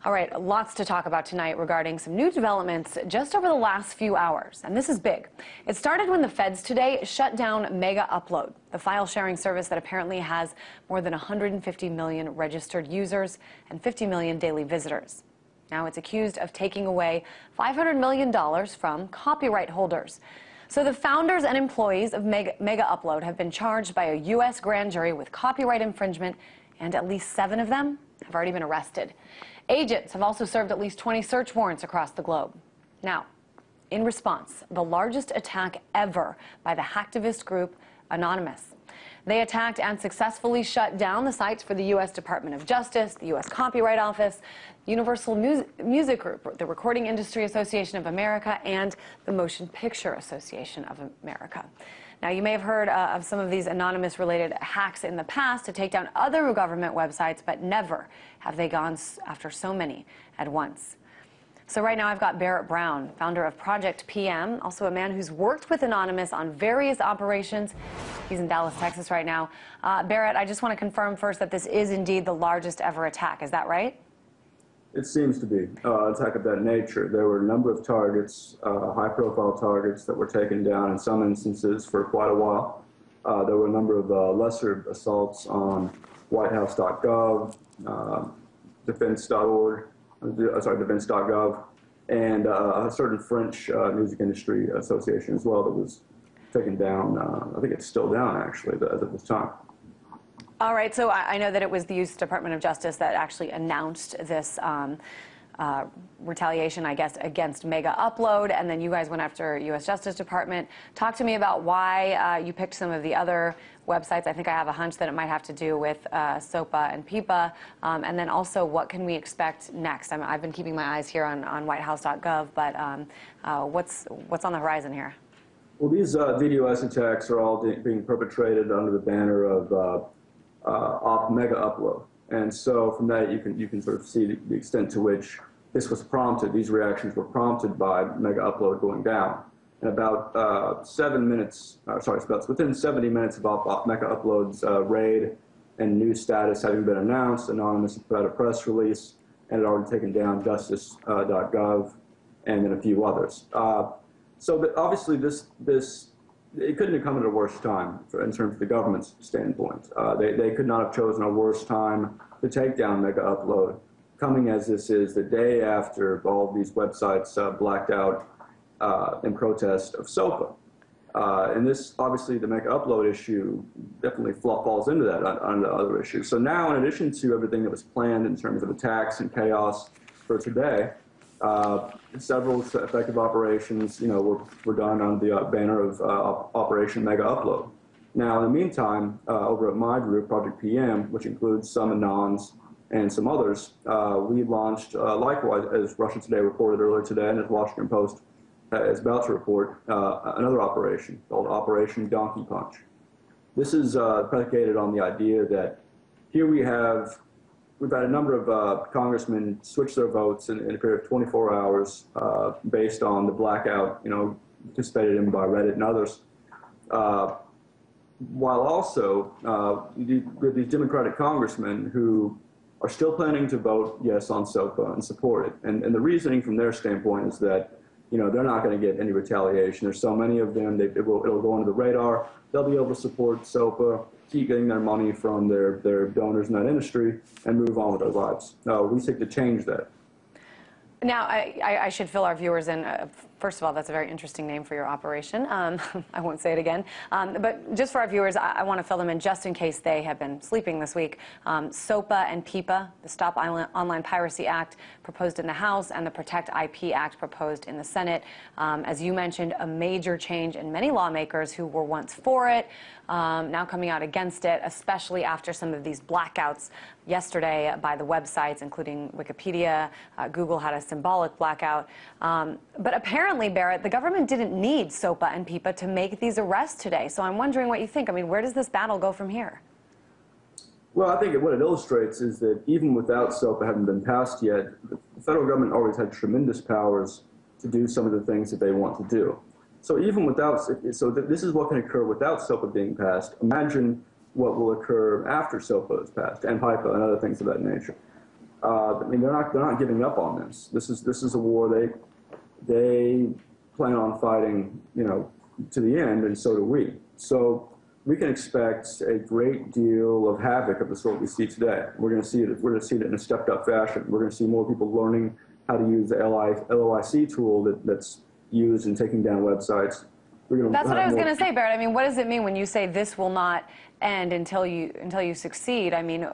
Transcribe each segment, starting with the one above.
All right, lots to talk about tonight regarding some new developments just over the last few hours, and this is big. It started when the feds today shut down Megaupload, the file sharing service that apparently has more than 150 million registered users and 50 million daily visitors. Now it's accused of taking away $500 million from copyright holders. So the founders and employees of Megaupload have been charged by a U.S. grand jury with copyright infringement, and at least 7 of them have already been arrested. Agents have also served at least 20 search warrants across the globe. Now, in response, the largest attack ever by the hacktivist group Anonymous. They attacked and successfully shut down the sites for the U.S. Department of Justice, the U.S. Copyright Office, Universal Music Group, the Recording Industry Association of America, and the Motion Picture Association of America. Now, you may have heard of some of these anonymous-related hacks in the past to take down other government websites, but never have they gone after so many at once. So right now I've got Barrett Brown, founder of Project PM, also a man who's worked with Anonymous on various operations. He's in Dallas, Texas right now. Barrett, I just want to confirm first that this is indeed the largest ever attack. Is that right? It seems to be an attack of that nature. There were a number of targets, high-profile targets that were taken down in some instances for quite a while. There were a number of lesser assaults on whitehouse.gov, defense.org, defense.gov, and a certain French music industry association as well that was taken down. I think it's still down, actually, as of this time. All right, so I know that it was the U.S. Department of Justice that actually announced this retaliation, I guess, against Megaupload, and then you guys went after U.S. Justice Department. Talk to me about why you picked some of the other websites. I think I have a hunch that it might have to do with SOPA and PIPA, and then also what can we expect next? I've been keeping my eyes here on whitehouse.gov, but what's on the horizon here? Well, these DDoS attacks are all being perpetrated under the banner of Megaupload, and so from that you can sort of see the extent to which this was prompted. These reactions were prompted by Megaupload going down, and about 7 minutes, it's within 70 minutes of Megaupload's raid and new status having been announced, Anonymous put out a press release and had already taken down justice.gov and then a few others. So obviously it couldn't have come at a worse time in terms of the government's standpoint. They could not have chosen a worse time to take down Megaupload, coming as this is the day after all of these websites blacked out in protest of SOPA. And this, obviously, the Megaupload issue definitely falls into that under other issues. So now, in addition to everything that was planned in terms of attacks and chaos for today, several effective operations, were done on the banner of Operation Megaupload. Now, in the meantime, over at my group, Project PM, which includes some Anons and some others, we launched, likewise, as Russia Today reported earlier today, and as Washington Post is about to report, another operation called Operation Donkey Punch. This is predicated on the idea that here we've had a number of congressmen switch their votes in a period of 24 hours based on the blackout, participated in by Reddit and others, while also with these Democratic congressmen who are still planning to vote yes on SOPA and support it. And the reasoning from their standpoint is that they're not going to get any retaliation. There's so many of them, it'll go under the radar. They'll be able to support SOPA, keep getting their money from their donors in that industry, and move on with their lives. We seek to change that. Now, I should fill our viewers in. First of all, that's a very interesting name for your operation. I won't say it again. But just for our viewers, I want to fill them in just in case they have been sleeping this week. SOPA and PIPA, the Stop Online Piracy Act proposed in the House, and the Protect IP Act proposed in the Senate. As you mentioned, a major change in many lawmakers who were once for it, now coming out against it, especially after some of these blackouts yesterday by the websites, including Wikipedia. Google had a symbolic blackout. But apparently, Barrett, the government didn't need SOPA and PIPA to make these arrests today. So I'm wondering what you think. I mean, where does this battle go from here? Well, I think what it illustrates is that even without SOPA having been passed yet, the federal government always had tremendous powers to do some of the things that they want to do. So even without, this is what can occur without SOPA being passed. Imagine what will occur after SOPA is passed, and PIPA and other things of that nature. I mean, they're not giving up on this. This is a war they plan on fighting, you know, to the end, and so do we. So we can expect a great deal of havoc of the sort we see today. We're going to see it. We're going to see it in a stepped-up fashion. We're going to see more people learning how to use the LOIC tool that's used in taking down websites. That's what I was going to say, Barrett. I mean, what does it mean when you say this will not end until you succeed? I mean,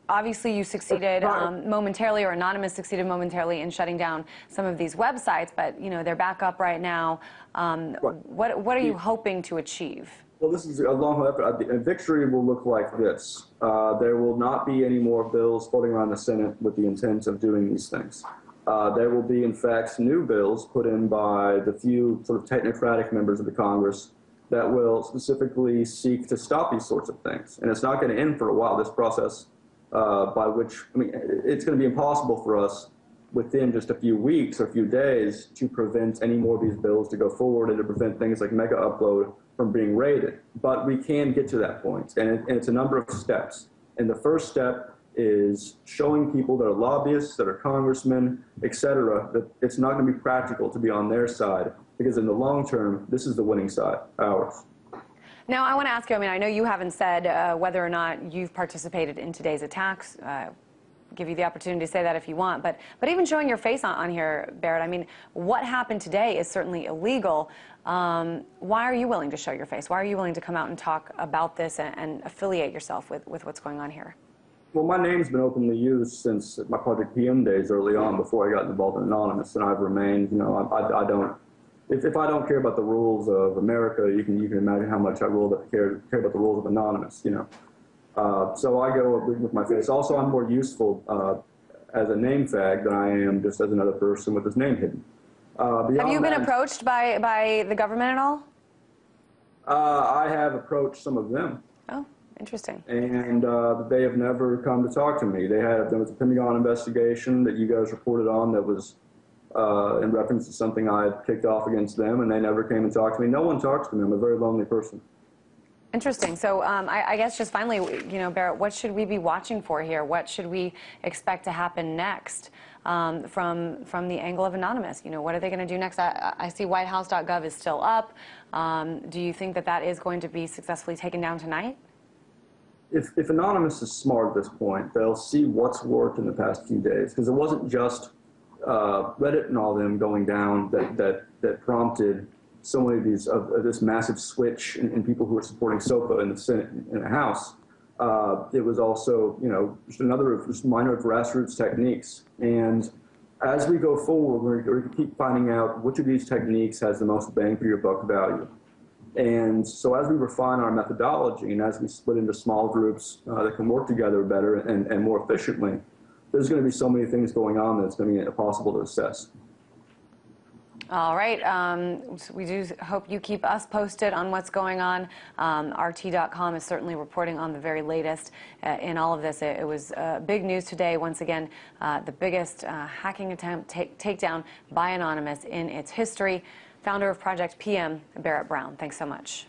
obviously you succeeded momentarily, or Anonymous succeeded momentarily in shutting down some of these websites, but you know they're back up right now. What are you hoping to achieve? Well, this is a long effort. A victory will look like this. There will not be any more bills floating around the Senate with the intent of doing these things. There will be, in fact, new bills put in by the few sort of technocratic members of the Congress that will specifically seek to stop these sorts of things. And it's not going to end for a while, this process, by which, I mean, it's going to be impossible for us within just a few weeks or a few days to prevent any more of these bills to go forward and to prevent things like Megaupload from being raided. But we can get to that point, and it's a number of steps. And the first step is showing people that are lobbyists, that are congressmen, et cetera, that it's not going to be practical to be on their side, because in the long term, this is the winning side, ours. Now, I want to ask you, I mean, I know you haven't said whether or not you've participated in today's attacks. Give you the opportunity to say that if you want, but even showing your face on here, Barrett, I mean, what happened today is certainly illegal. Why are you willing to show your face? Why are you willing to come out and talk about this and affiliate yourself with what's going on here? Well, my name's been openly used since my Project PM days early on, before I got involved in Anonymous, and I've remained, you know, I don't, if I don't care about the rules of America, you can imagine how much I care about the rules of Anonymous, you know. So I go with my face. Also, I'm more useful as a name fag than I am just as another person with his name hidden. Have you been approached by the government at all? I have approached some of them. Oh, interesting. And they have never come to talk to me. There was a Pentagon investigation that you guys reported on that was in reference to something I had kicked off against them, and they never came and talked to me. No one talks to me. I'm a very lonely person. Interesting. So I guess just finally, you know, Barrett, what should we be watching for here? What should we expect to happen next from the angle of Anonymous? You know, what are they going to do next? I see whitehouse.gov is still up. Do you think that is going to be successfully taken down tonight? If Anonymous is smart at this point, they'll see what's worked in the past few days, because it wasn't just Reddit and all them going down that prompted so many of these this massive switch in people who are supporting SOPA in the Senate and in the House. It was also, you know, just minor grassroots techniques. And as we go forward, we're going to keep finding out which of these techniques has the most bang for your buck value. And so as we refine our methodology and as we split into small groups that can work together better and more efficiently, there's going to be so many things going on that it's going to be impossible to assess. All right. We do hope you keep us posted on what's going on. RT.com is certainly reporting on the very latest in all of this. It was big news today. Once again, the biggest hacking attempt takedown by Anonymous in its history. Founder of Project PM, Barrett Brown. Thanks so much.